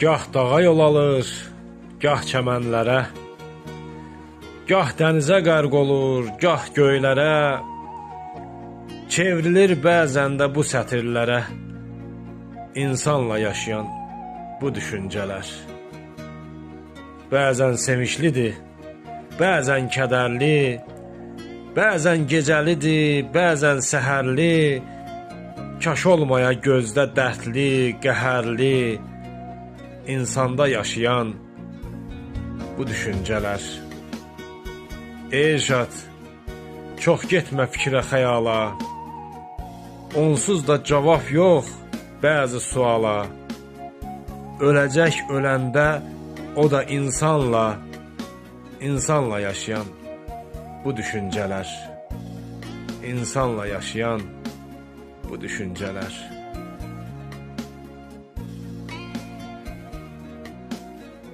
Gah dağa yol alır, gah çəmənlərə, gah dənizə qərq olur, gah göylərə, çevrilir bəzən də bu sətirlərə, insanla yaşayan bu düşüncələr. Bəzən sevinçlidir, bəzən kədərli, bəzən gecəlidir, bəzən səhərli, kaş olmaya gözdə dərdli, qəhərli, insanda yaşayan bu düşüncələr. Ey Şad, çox getmə fikrə xəyala, onsuz da cavab yox bəzi suala. Öləcək öləndə o da insanla, insanla yaşayan bu düşüncələr. İnsanla yaşayan bu düşüncələr.